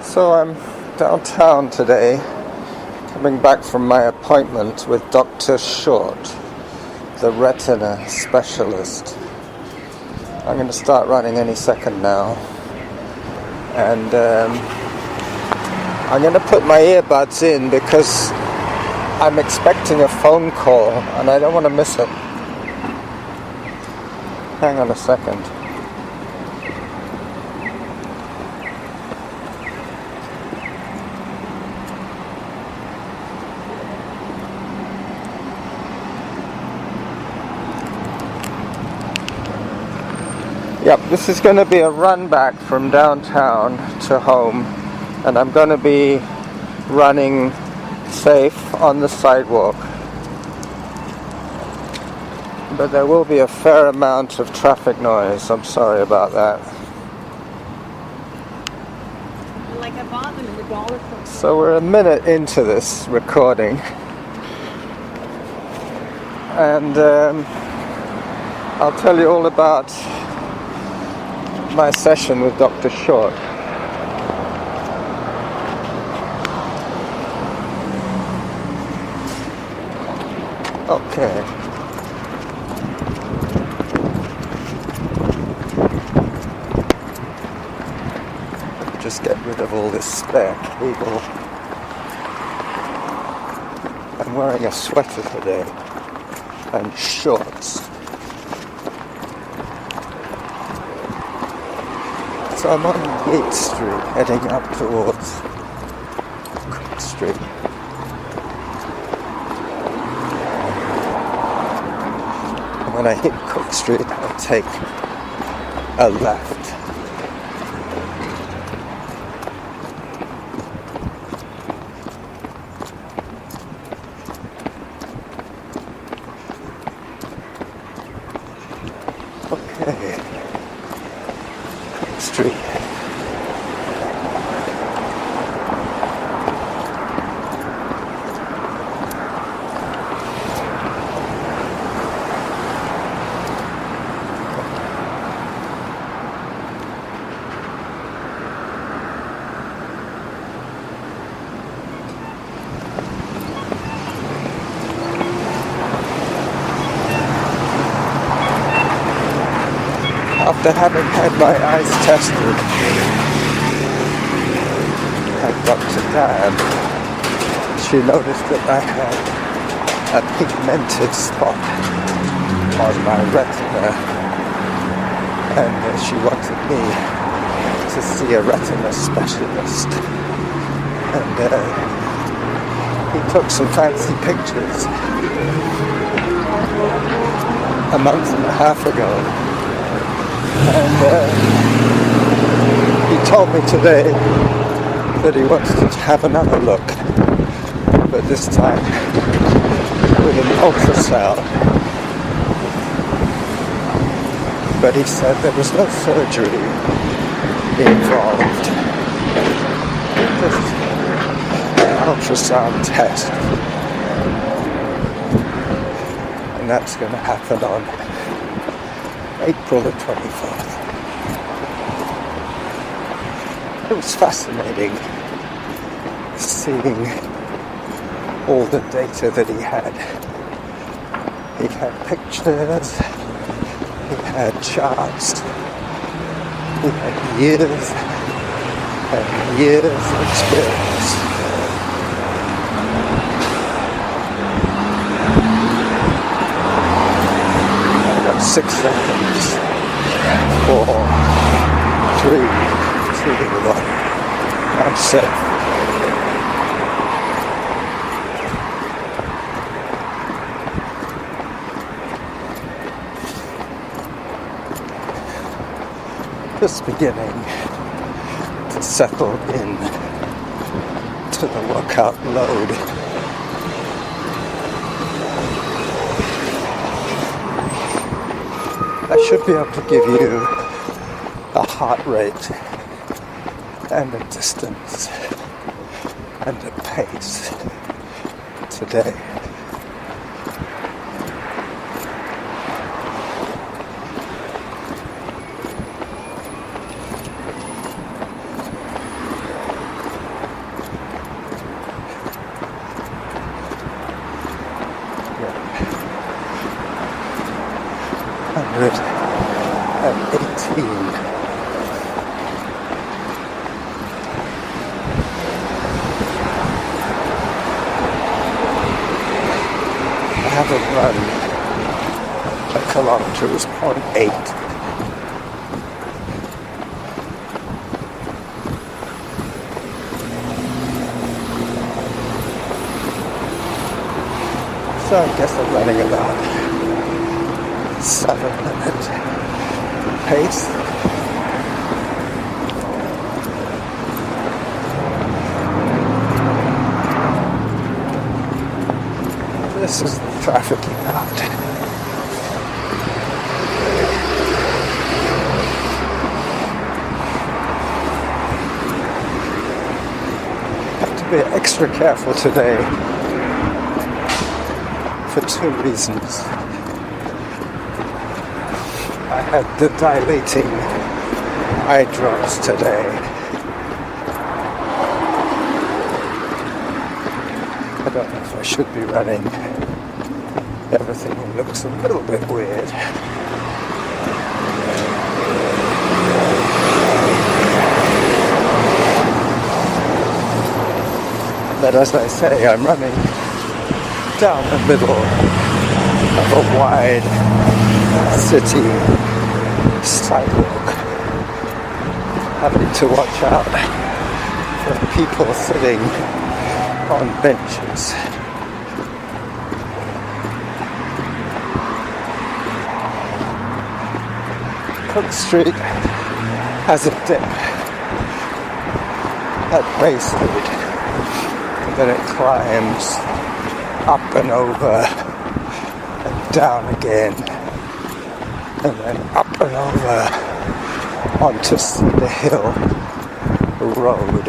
So I'm downtown today, coming back from my appointment with Dr. Short, the retina specialist. I'm going to start running any second now, and I'm going to put my earbuds in because I'm expecting a phone call and I don't want to miss it. Hang on a second. Yep, this is going to be a run back from downtown to home, and I'm going to be running safe on the sidewalk. But there will be a fair amount of traffic noise. I'm sorry about that. Like I bought them in the dollar store. So we're a minute into this recording, and I'll tell you all about my session with Dr. Short. Okay. Just get rid of all this spare cable. I'm wearing a sweater today and shorts. So I'm on Yates Street, heading up towards Cook Street. And when I hit Cook Street, I'll take a left. Okay. Cook Street. After having had my eyes tested at Dr. Dab, she noticed that I had a pigmented spot on my retina, and she wanted me to see a retina specialist. And he took some fancy pictures a month and a half ago. And he told me today that he wants to have another look, but this time with an ultrasound. But he said there was no surgery involved, just an ultrasound test. And that's going to happen on April the 24th. It was fascinating seeing all the data that he had. He had pictures, he had charts, he had years and years of experience. 6 seconds. 4, 3, 2, 1. I'm safe. Just beginning to settle in to the workout load. I should be able to give you a heart rate and a distance and a pace today. haven't run a kilometer. It was 0.8. So I guess I'm running about 7-minute pace. This is the traffic out. Have to be extra careful today for 2 reasons. I had the dilating eye drops today. I don't know if I should be running. Everything looks a little bit weird. But as I say, I'm running down the middle of a wide city sidewalk, having to watch out for people sitting on benches. Cook Street has a dip at Bay Street, and then it climbs up and over and down again, and then up and over onto Cedar Hill Road.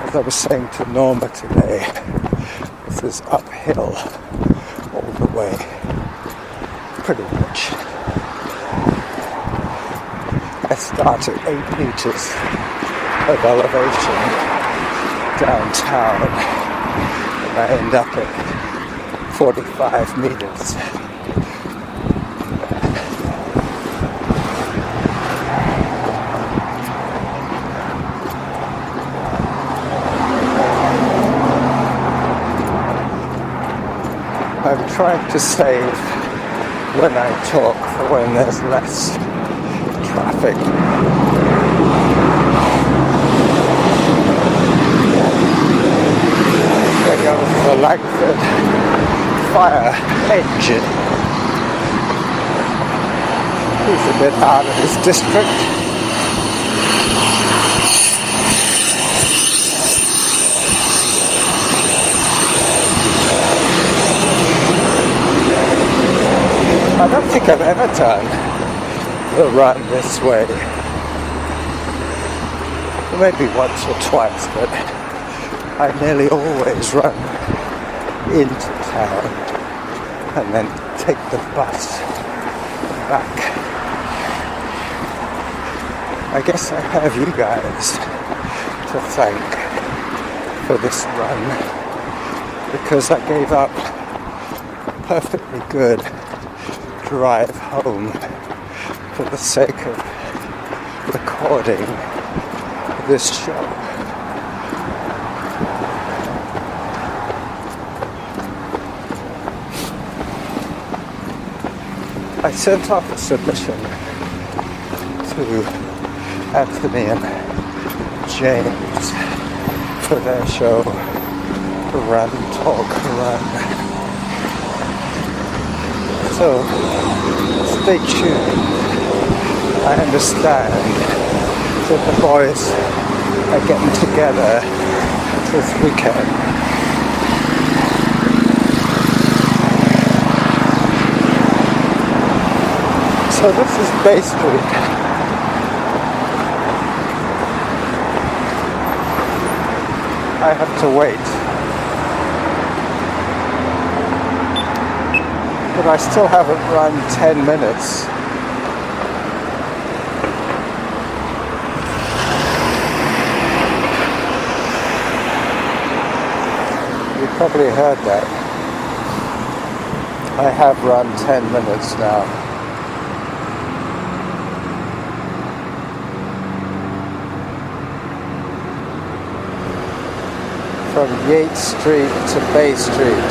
As I was saying to Norma today, this is uphill all the way, pretty much. I start at 8 meters of elevation downtown, and I end up at 45 meters. I'm trying to save when I talk for when there's less traffic. There goes the Langford fire engine. He's a bit out of his district. I don't think I've ever done the run this way. Maybe once or twice, but I nearly always run into town and then take the bus back. I guess I have you guys to thank for this run, because I gave up a perfectly good drive home for the sake of recording this show. I sent off a submission to Anthony and James for their show, Run, Talk, Run. So, stay tuned. I understand that the boys are getting together this weekend. So this is Bay Street. I have to wait. But I still haven't run 10 minutes. You probably heard that. I have run 10 minutes now. from Yates Street to Bay Street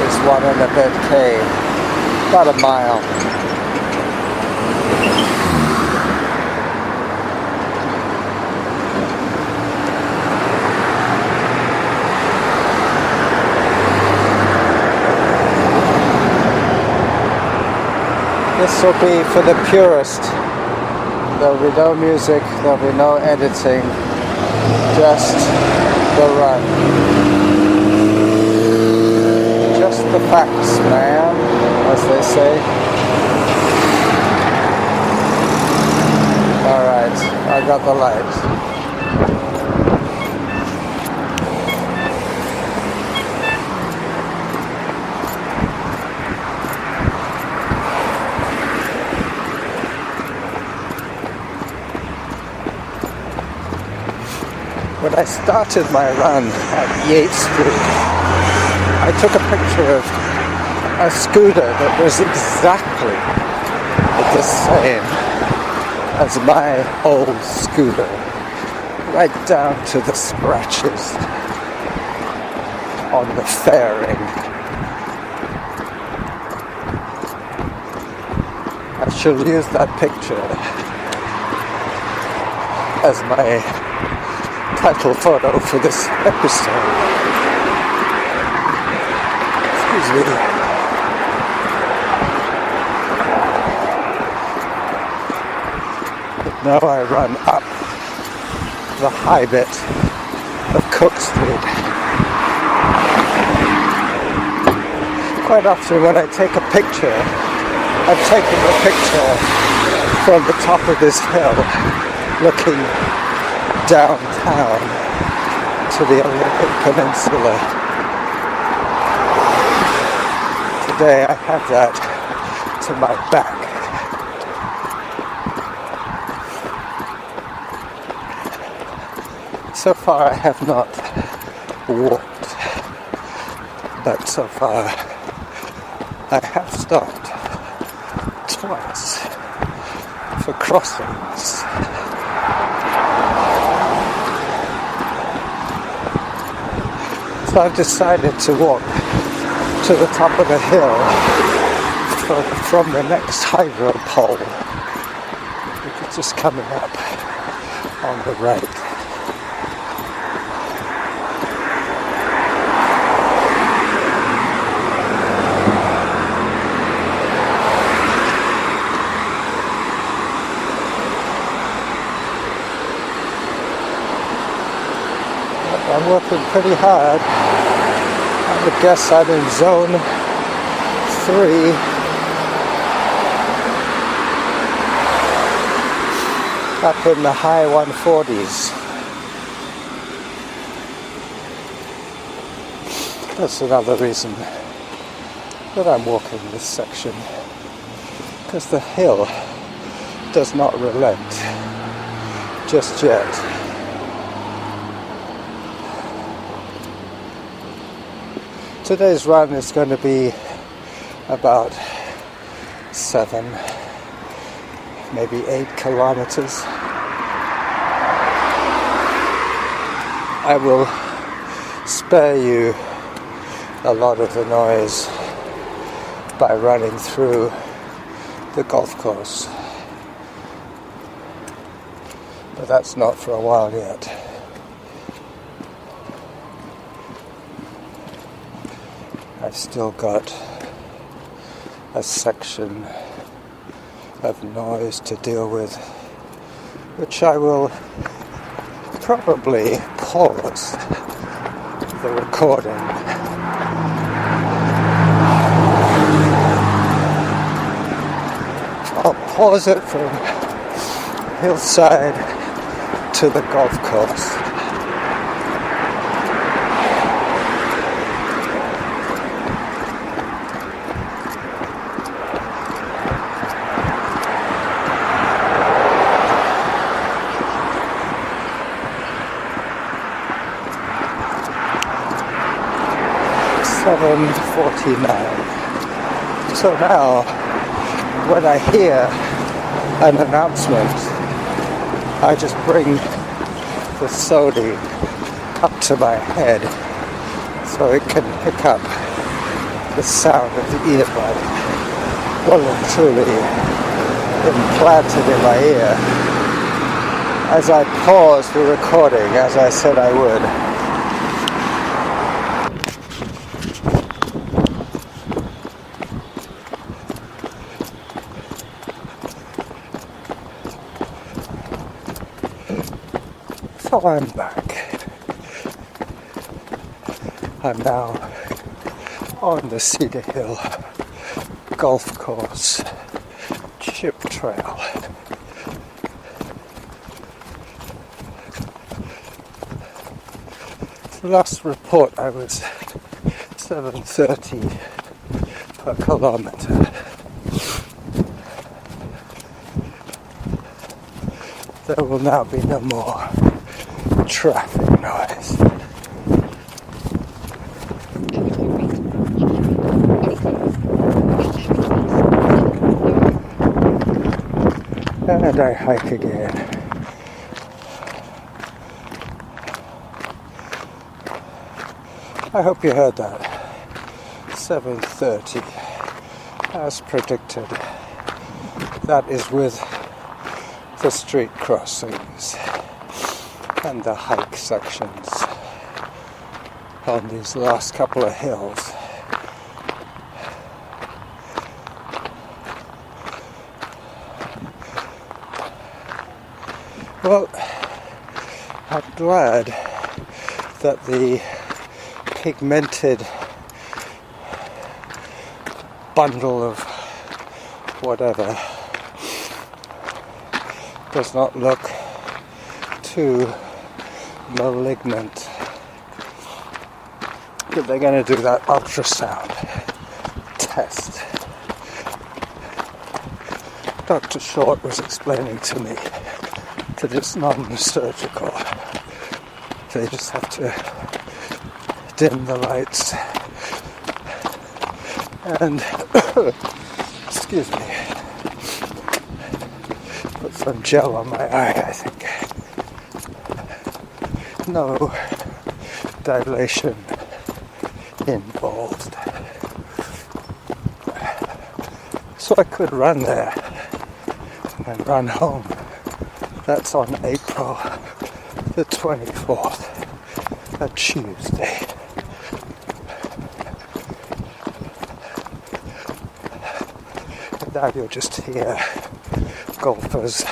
is 1 and a bit K, about a mile. This will be for the purist. There'll be no music, there'll be no editing, just the run. Just the facts, man, as they say. Alright, I got the light. When I started my run at Yates Street, I took a picture of a scooter that was exactly the same as my old scooter, right down to the scratches on the fairing. I shall use that picture as my title photo for this episode. Excuse me. But now I run up the high bit of Cook Street. Quite often when I take a picture, I've taken a picture from the top of this hill looking downtown to the Olympic Peninsula. Today I have that to my back. So far I have not walked, but so far I have stopped twice for crossings. So I've decided to walk to the top of the hill from the next hydro pole, which is just coming up on the right. I'm working pretty hard. I would guess I'm in zone 3. Up in the high 140s. That's another reason that I'm walking this section, because the hill does not relent just yet. Today's run is going to be about 7, maybe 8 kilometers. I will spare you a lot of the noise by running through the golf course, but that's not for a while yet. I've still got a section of noise to deal with, which I will probably pause the recording. I'll pause it from hillside to the golf course. .49. So now, when I hear an announcement, I just bring the sodium up to my head so it can pick up the sound of the earbud well and truly implanted in my ear as I paused the recording as I said I would. So I'm back. I'm now on the Cedar Hill golf course chip trail. Last report I was 7:30 per kilometre. There will now be no more traffic noise. And I hike again. I hope you heard that. 7:30, as predicted. That is with the street crossings and the hike sections on these last couple of hills. Well, I'm glad that the pigmented bundle of whatever does not look too malignant. But they're going to do that ultrasound test. Dr. Short was explaining to me that it's non-surgical. They just have to dim the lights and excuse me, put some gel on my eye, I think. No dilation involved. So I could run there and run home. That's on April the 24th, a Tuesday. And now you'll just hear golfers,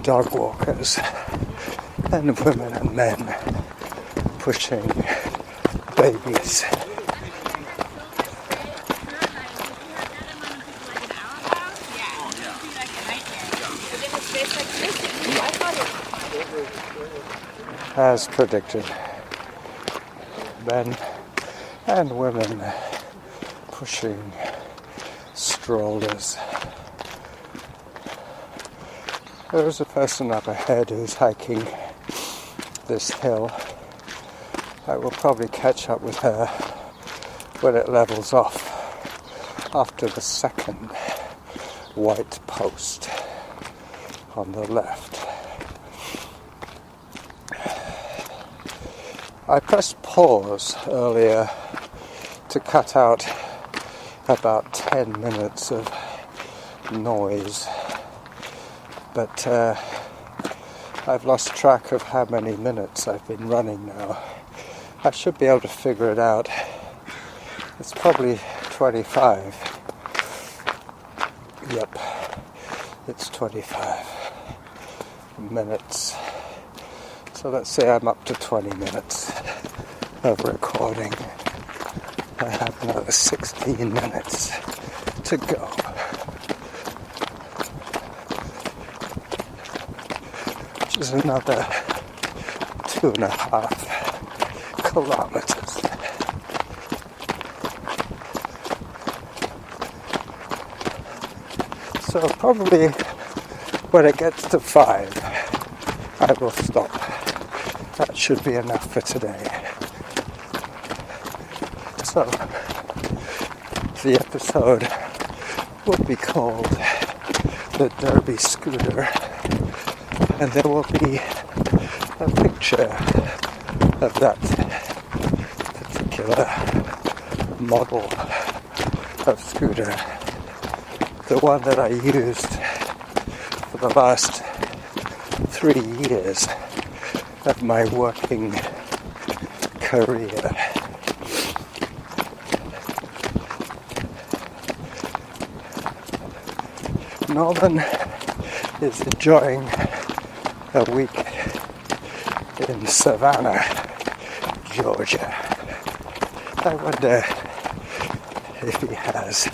dog walkers, and women and men pushing babies. As predicted, men and women pushing strollers. There's a person up ahead who's hiking this hill. I will probably catch up with her when it levels off after the second white post on the left. I pressed pause earlier to cut out about 10 minutes of noise, but I've lost track of how many minutes I've been running now. I should be able to figure it out. It's probably 25. Yep, it's 25 minutes. So let's say I'm up to 20 minutes of recording. I have another 16 minutes to go. Which is another 2.5 kilometers. So probably when it gets to 5, I will stop. That should be enough for today. So, the episode will be called the Derbi Scooter, and there will be a picture of that particular model of scooter, the one that I used for the last 3 years of my working career. Norman is enjoying a week in Savannah, Georgia. I wonder if he has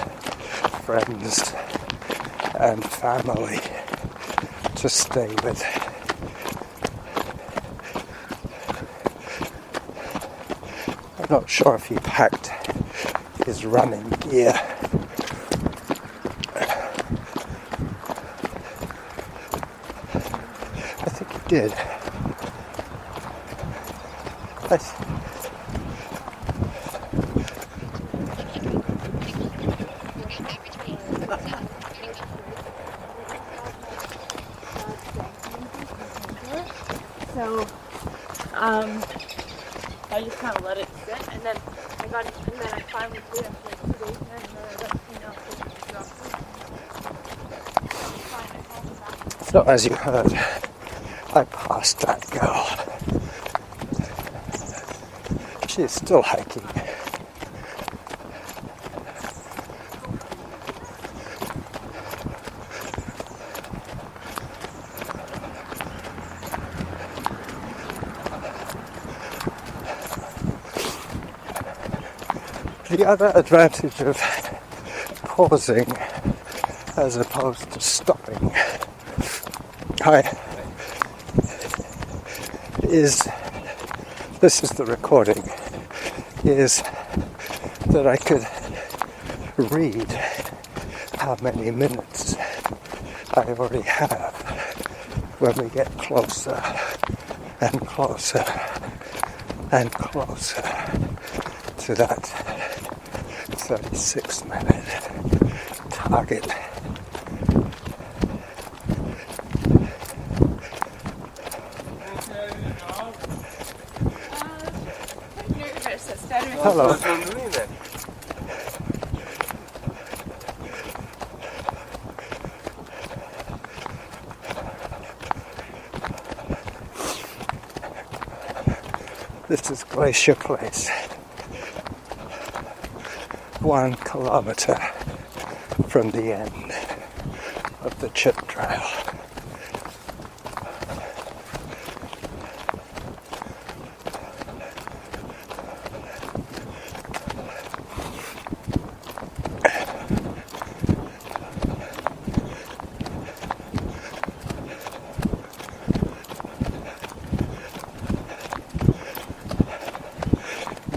friends and family to stay with. I'm not sure if he packed his running gear. I think he did. So, I just kind of let it sit, and then I got it, and then I finally did it after like 2 days, and then I got clean up and dropped it. So as you heard, I passed that girl. She is still hiking. The other advantage of pausing as opposed to stopping this is the recording, is that I could read how many minutes I already have when we get closer and closer and closer to that 36-minute target. Hello. This is Glacier Place. 1 kilometer from the end of the chip trail.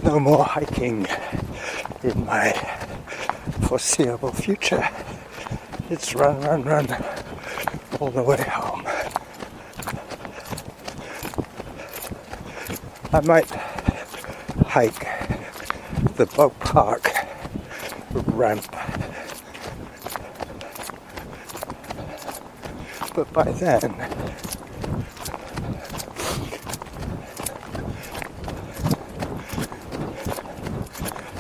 No more hiking in my foreseeable future. It's run, run, run all the way home. I might hike the boat park ramp, but by then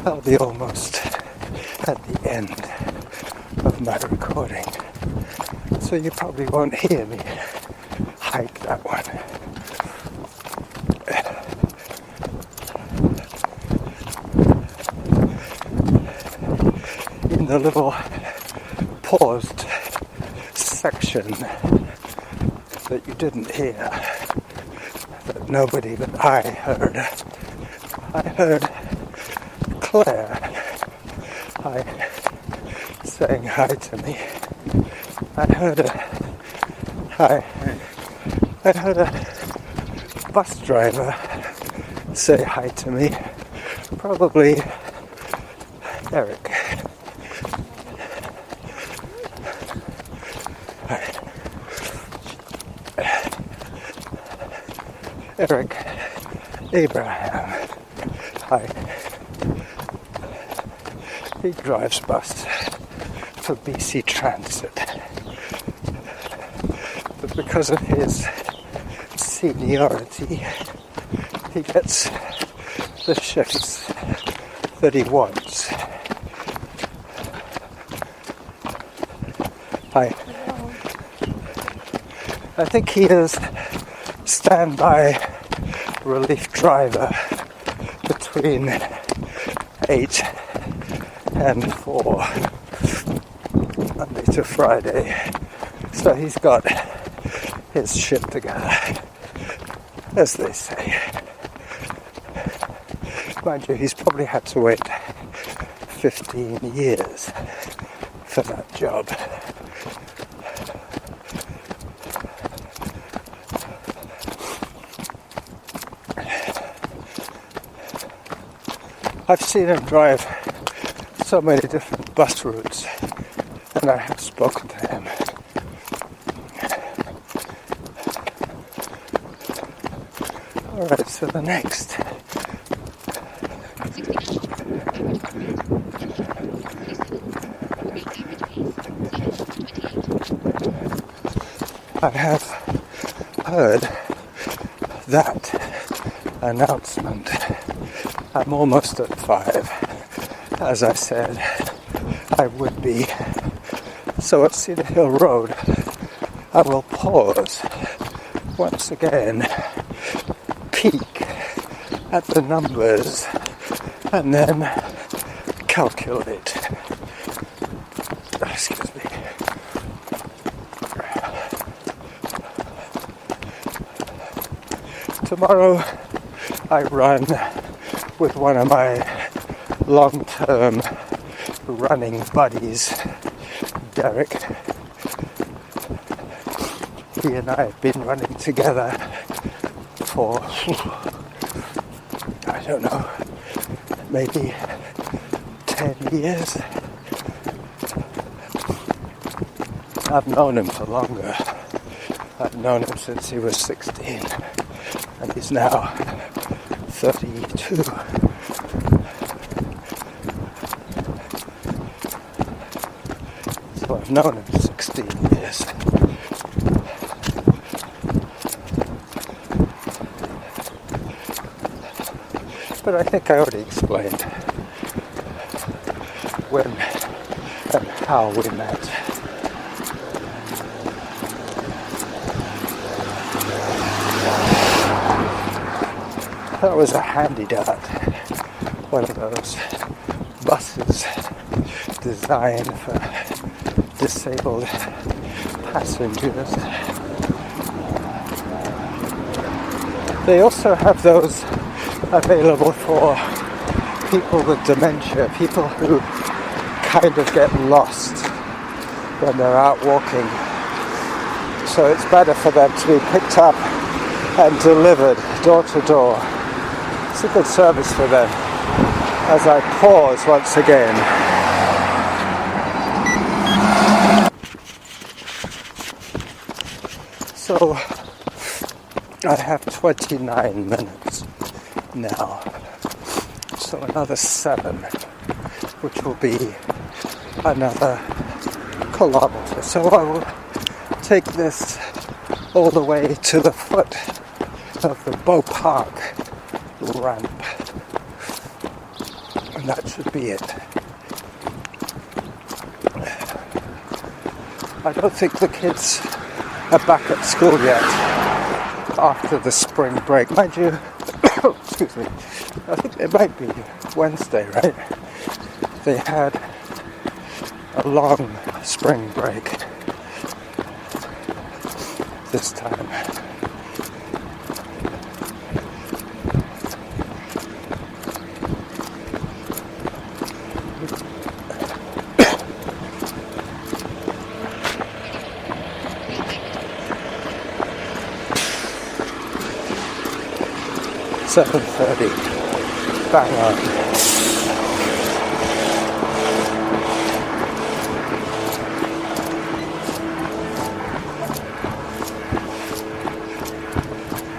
I'll be almost at the end of my recording, so you probably won't hear me hike that one. In the little paused section that you didn't hear, that nobody but I heard Claire saying hi to me. I heard a bus driver say hi to me. Probably Eric. Eric Abraham. Hi. He drives bus for BC Transit. But because of his seniority, he gets the shifts that he wants. I think he is standby relief driver between 8 and 4, Monday to Friday. So he's got his shit together, as they say. Mind you, he's probably had to wait 15 years for that job. I've seen him drive so many different bus routes, and I have spoken to him. Alright, so the next. I have heard that announcement. I'm almost at 5. As I said, I would be. So at Cedar Hill Road, I will pause once again, peek at the numbers, and then calculate. Excuse me. Tomorrow I run with one of my long-term running buddies, Derek. He and I have been running together for, I don't know, maybe 10 years. I've known him for longer. I've known him since he was 16, and he's now 32. So I've known him 16 years. But I think I already explained when and how we met. That was a handy-dot, one of those buses designed for disabled passengers. They also have those available for people with dementia, people who kind of get lost when they're out walking. So it's better for them to be picked up and delivered door to door. It's a good service for them. As I pause once again. So I have 29 minutes now. So another 7, which will be another kilometer. So I will take this all the way to the foot of the Bow Park ramp, and that should be it. I don't think the kids are back at school yet after the spring break. Mind you, excuse me, I think it might be Wednesday, right? They had a long spring break this time. $7:30, bang on.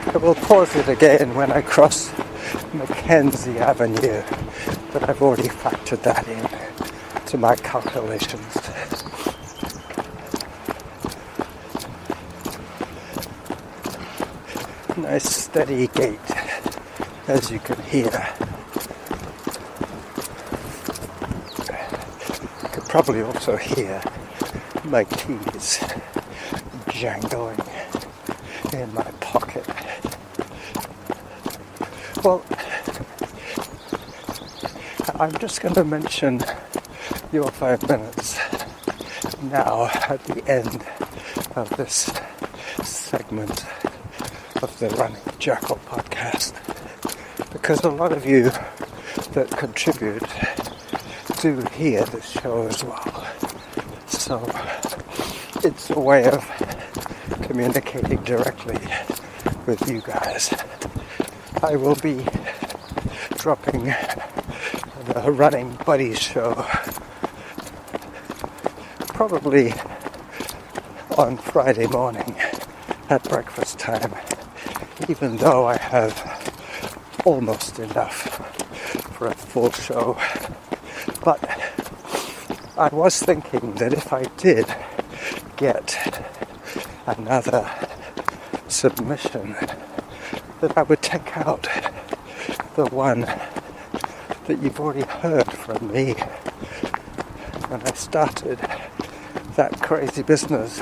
I will pause it again when I cross Mackenzie Avenue, but I've already factored that in to my calculations. nice steady gait, as you can hear. You could probably also hear my keys jangling in my pocket. Well, I'm just going to mention your 5 minutes now at the end of this segment of the Running Jackal podcast, because a lot of you that contribute do hear this show as well. So it's a way of communicating directly with you guys. I will be dropping the Running Buddies show probably on Friday morning at breakfast time, even though I have almost enough for a full show. But I was thinking that if I did get another submission, that I would take out the one that you've already heard from me when I started that crazy business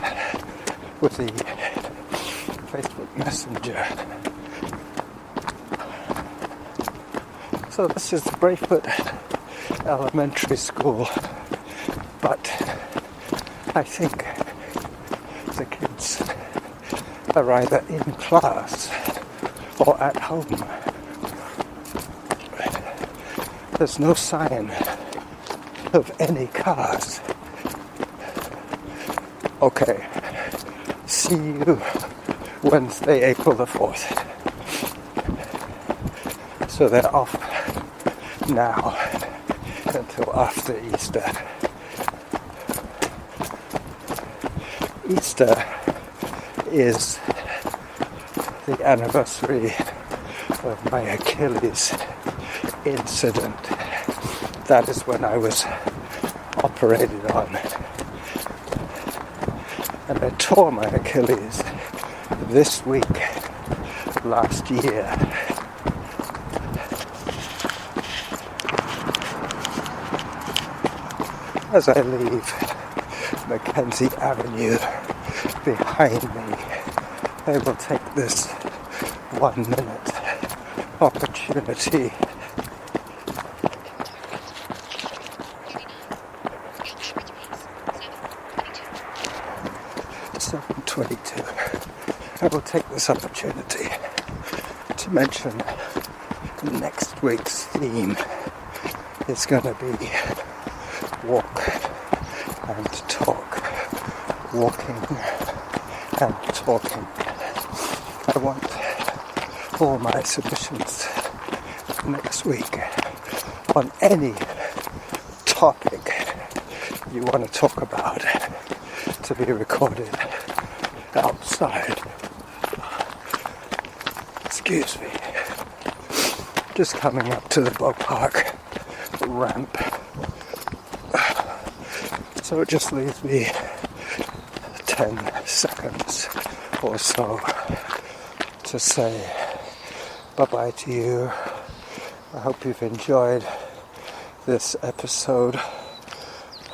with the Facebook Messenger. So this is the Brayfoot Elementary School, but I think the kids are either in class or at home. There's no sign of any cars. Okay, see you Wednesday, April the 4th. So they're off now until after Easter. Easter is the anniversary of my Achilles incident. That is when I was operated on. And I tore my Achilles this week last year. As I leave Mackenzie Avenue behind me, I will take this 1 minute opportunity I will take this opportunity to mention next week's theme is going to be walk and talk. Walking and talking. I want all my submissions next week on any topic you want to talk about to be recorded outside. Excuse me. Just coming up to the boat park ramp. So it just leaves me 10 seconds or so to say bye-bye to you. I hope you've enjoyed this episode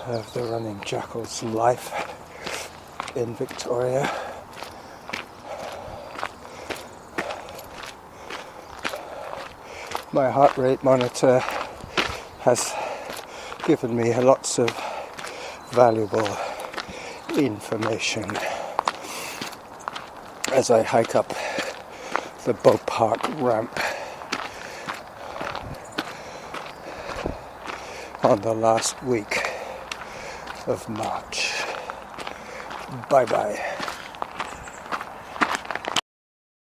of the Running Jackal's life in Victoria. My heart rate monitor has given me lots of valuable information as I hike up the boat park ramp on the last week of March. Bye-bye.